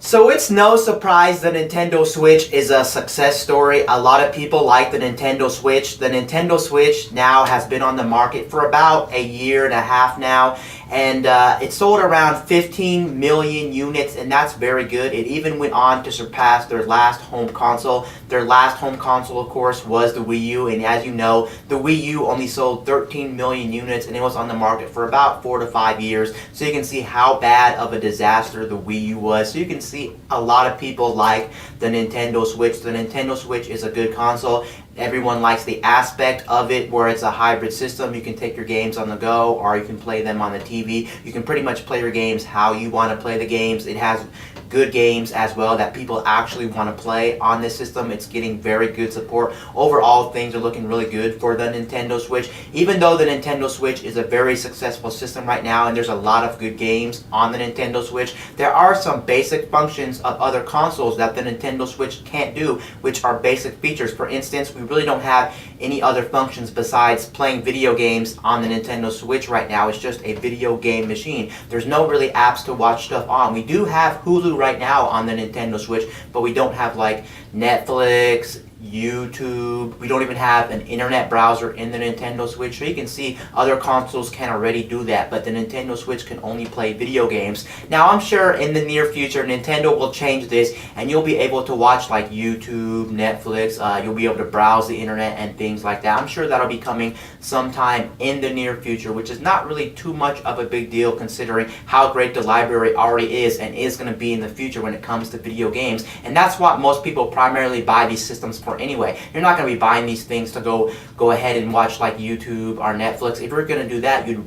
So it's no surprise the Nintendo Switch is a success story. A lot of people like the Nintendo Switch. The Nintendo Switch now has been on the market for about a year and a half now, and it sold around 15 million units, and that's very good. It even went on to surpass their last home console. Their last home console, of course, was the Wii U, and as you know, the Wii U only sold 13 million units, and it was on the market for about 4 to 5 years. So you can see how bad of a disaster the Wii U was. So you can see a lot of people like the Nintendo Switch. The Nintendo Switch is a good console. Everyone likes the aspect of it where it's a hybrid system. You can take your games on the go or you can play them on the TV. You can pretty much play your games how you want to play the games. It has good games as well that people actually want to play on this system. It's getting very good support. Overall, things are looking really good for the Nintendo Switch. Even though the Nintendo Switch is a very successful system right now and there's a lot of good games on the Nintendo Switch, there are some basic functions of other consoles that the Nintendo Switch can't do, which are basic features. For instance, we really don't have any other functions besides playing video games on the Nintendo Switch right now. It's just a video game machine. There's no really apps to watch stuff on. We do have Hulu right now on the Nintendo Switch, but we don't have like Netflix, YouTube. We don't even have an internet browser in the Nintendo Switch. So you can see other consoles can already do that, but the Nintendo Switch can only play video games. Now I'm sure in the near future Nintendo will change this and you'll be able to watch like YouTube, Netflix, you'll be able to browse the internet and things like that. I'm sure that'll be coming sometime in the near future, which is not really too much of a big deal considering how great the library already is and is going to be in the future when it comes to video games. And that's what most people primarily buy these systems for anyway. You're not going to be buying these things to go ahead and watch like YouTube or Netflix. If you're going to do that, you'd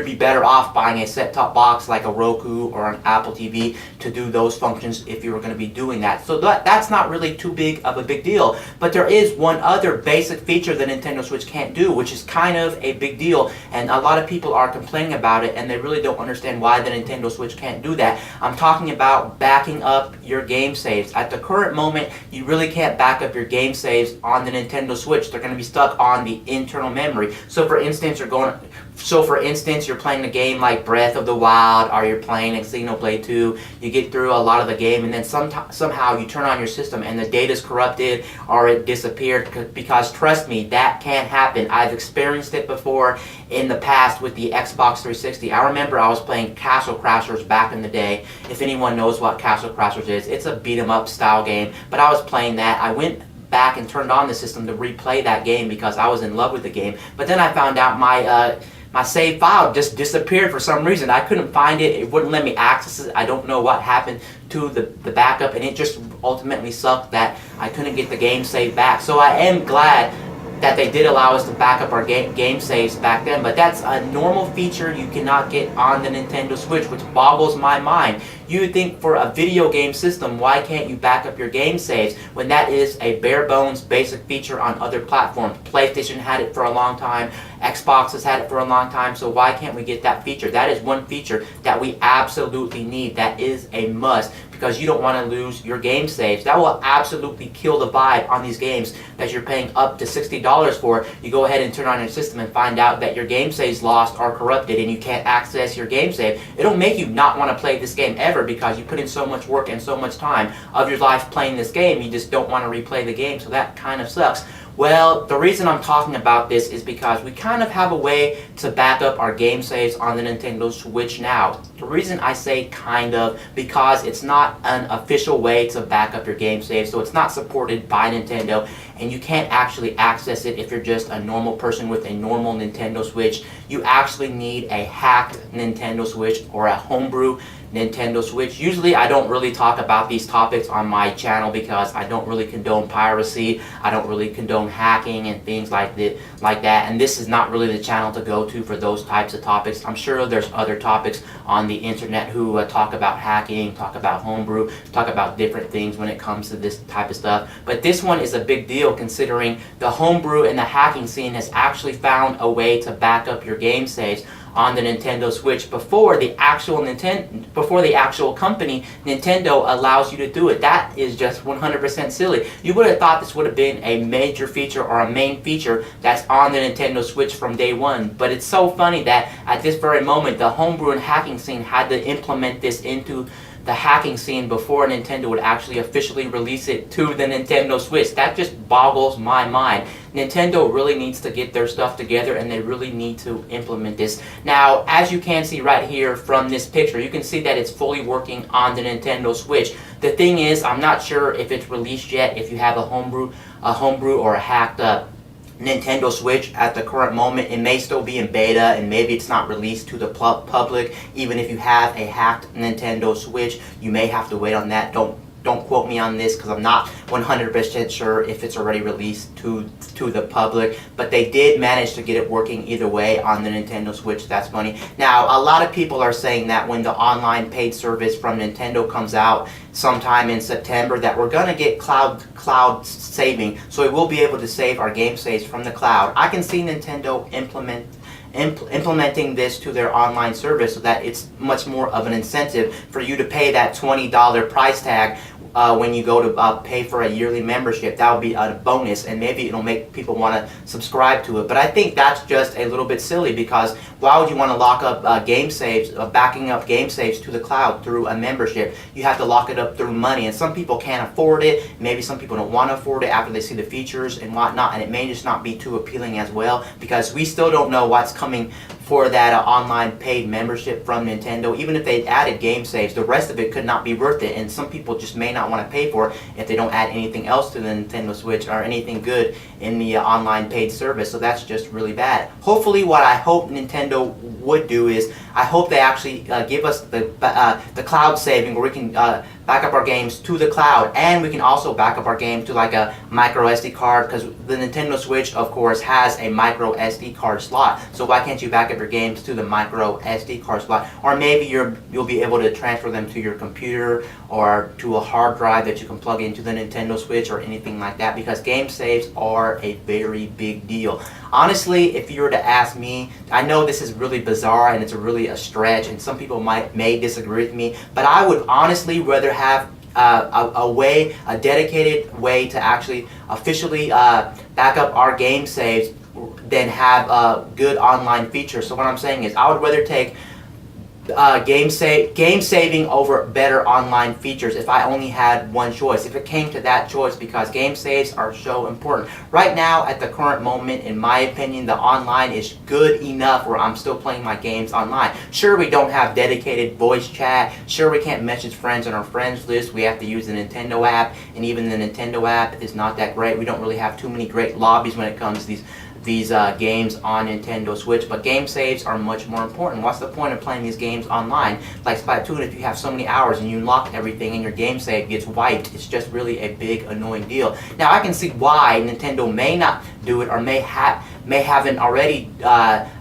be better off buying a set-top box like a Roku or an Apple TV to do those functions if you were going to be doing that. So that's not really too big of a big deal. But there is one other basic feature the Nintendo Switch can't do, which is kind of a big deal, and a lot of people are complaining about it and they really don't understand why the Nintendo Switch can't do that. I'm talking about backing up your game saves. At the current moment, you really can't back up your game saves on the Nintendo Switch. They're going to be stuck on the internal memory. So for instance, you're playing a game like Breath of the Wild or you're playing Xenoblade 2, you get through a lot of the game and then somehow you turn on your system and the data's corrupted or it disappeared, because trust me, that can't happen. I've experienced it before in the past with the Xbox 360. I remember I was playing Castle Crashers back in the day. If anyone knows what Castle Crashers is, it's a beat 'em up style game, but I was playing that. I went back and turned on the system to replay that game because I was in love with the game, but then I found out my save file just disappeared for some reason. I couldn't find it. It wouldn't let me access it. I don't know what happened to the backup, and it just ultimately sucked that I couldn't get the game save back. So I am glad that they did allow us to back up our game saves back then, but that's a normal feature you cannot get on the Nintendo Switch, which boggles my mind. You would think for a video game system, why can't you back up your game saves when that is a bare bones basic feature on other platforms? PlayStation had it for a long time, Xbox has had it for a long time, so why can't we get that feature? That is one feature that we absolutely need. That is a must, because you don't want to lose your game saves. That will absolutely kill the vibe on these games that you're paying up to $60 for. You go ahead and turn on your system and find out that your game saves lost or corrupted and you can't access your game save. It'll make you not want to play this game ever because you put in so much work and so much time of your life playing this game. You just don't want to replay the game, so that kind of sucks. Well, the reason I'm talking about this is because we kind of have a way to back up our game saves on the Nintendo Switch now. The reason I say kind of, because it's not an official way to back up your game saves, so it's not supported by Nintendo, and you can't actually access it if you're just a normal person with a normal Nintendo Switch. You actually need a hacked Nintendo Switch or a homebrew Nintendo Switch. Usually I don't really talk about these topics on my channel because I don't really condone piracy, I don't really condone hacking and things like that, and this is not really the channel to go to for those types of topics. I'm sure there's other topics on the internet who talk about hacking, talk about homebrew, talk about different things when it comes to this type of stuff, but this one is a big deal considering the homebrew and the hacking scene has actually found a way to back up your game saves on the Nintendo Switch before the actual company Nintendo allows you to do it. That is just 100% silly. You would have thought this would have been a major feature or a main feature that's on the Nintendo Switch from day one, but it's so funny that at this very moment the homebrew and hacking scene had to implement this into the hacking scene before Nintendo would actually officially release it to the Nintendo Switch. That just boggles my mind. Nintendo really needs to get their stuff together, and they really need to implement this. Now, as you can see right here from this picture, you can see that it's fully working on the Nintendo Switch. The thing is, I'm not sure if it's released yet, if you have a homebrew or a hacked Nintendo Switch at the current moment. It may still be in beta, and maybe it's not released to the public. Even if you have a hacked Nintendo Switch, you may have to wait on that. Don't quote me on this because I'm not 100% sure if it's already released to the public, but they did manage to get it working either way on the Nintendo Switch. That's funny. Now, a lot of people are saying that when the online paid service from Nintendo comes out sometime in September, that we're gonna get cloud saving, so we will be able to save our game saves from the cloud. I can see Nintendo implementing this to their online service so that it's much more of an incentive for you to pay that $20 price tag when you go to pay for a yearly membership. That would be a bonus, and maybe it'll make people want to subscribe to it. But I think that's just a little bit silly, because why would you want to lock up game saves, backing up game saves to the cloud through a membership? You have to lock it up through money, and some people can't afford it. Maybe some people don't want to afford it after they see the features and whatnot, and it may just not be too appealing as well, because we still don't know what's coming for that online paid membership from Nintendo. Even if they added game saves, the rest of it could not be worth it, and some people just may not want to pay for it if they don't add anything else to the Nintendo Switch or anything good in the online paid service. So that's just really bad. Hopefully, what I hope Nintendo would do is, I hope they actually give us the cloud saving, where we can back up our games to the cloud, and we can also back up our games to like a micro SD card, because the Nintendo Switch, of course, has a micro SD card slot. So why can't you back up your games to the micro SD card slot? Or maybe you'll be able to transfer them to your computer or to a hard drive that you can plug into the Nintendo Switch or anything like that, because game saves are a very big deal. Honestly, if you were to ask me, I know this is really bizarre and it's really a stretch, and some people may disagree with me, but I would honestly rather have a dedicated way to actually officially back up our game saves than have good online features. So what I'm saying is, I would rather take game saving over better online features if I only had one choice, if it came to that choice, because game saves are so important. Right now, at the current moment, in my opinion, the online is good enough where I'm still playing my games online. Sure, we don't have dedicated voice chat. Sure, we can't message friends on our friends list. We have to use the Nintendo app, and even the Nintendo app is not that great. We don't really have too many great lobbies when it comes to these games on Nintendo Switch, but game saves are much more important. What's the point of playing these games online? Like Splatoon, if you have so many hours and you unlock everything and your game save gets wiped, it's just really a big annoying deal. Now, I can see why Nintendo may not do it, or may haven't already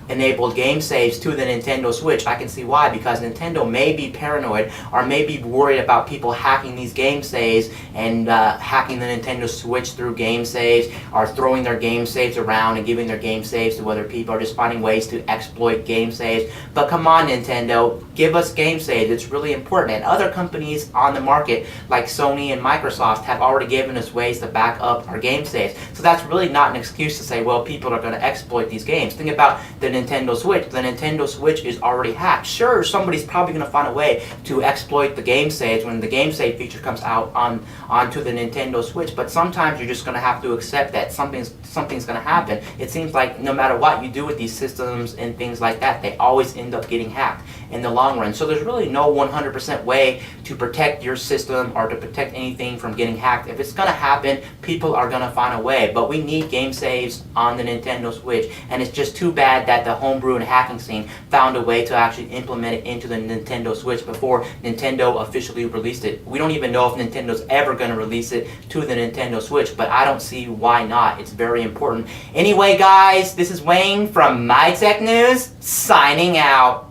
enabled game saves to the Nintendo Switch. I can see why, because Nintendo may be paranoid or may be worried about people hacking these game saves and hacking the Nintendo Switch through game saves, or throwing their game saves around and giving their game saves to other people, or just finding ways to exploit game saves. But come on, Nintendo, give us game saves. It's really important. And other companies on the market, like Sony and Microsoft, have already given us ways to back up our game saves. So that's really not an excuse to say, well, people are going to exploit these games. Think about the Nintendo Switch. The Nintendo Switch is already hacked. Sure, somebody's probably going to find a way to exploit the game saves when the game save feature comes out onto the Nintendo Switch, but sometimes you're just going to have to accept that something's going to happen. It seems like no matter what you do with these systems and things like that, they always end up getting hacked in the long run. So there's really no 100% way to protect your system or to protect anything from getting hacked. If it's going to happen, people are going to find a way, but we need game saves on the Nintendo Switch, and it's just too bad that the homebrew and hacking scene found a way to actually implement it into the Nintendo Switch before Nintendo officially released it. We don't even know if Nintendo's ever going to release it to the Nintendo Switch, but I don't see why not. It's very important. Anyway, guys, this is Wayne from MyTech News, signing out.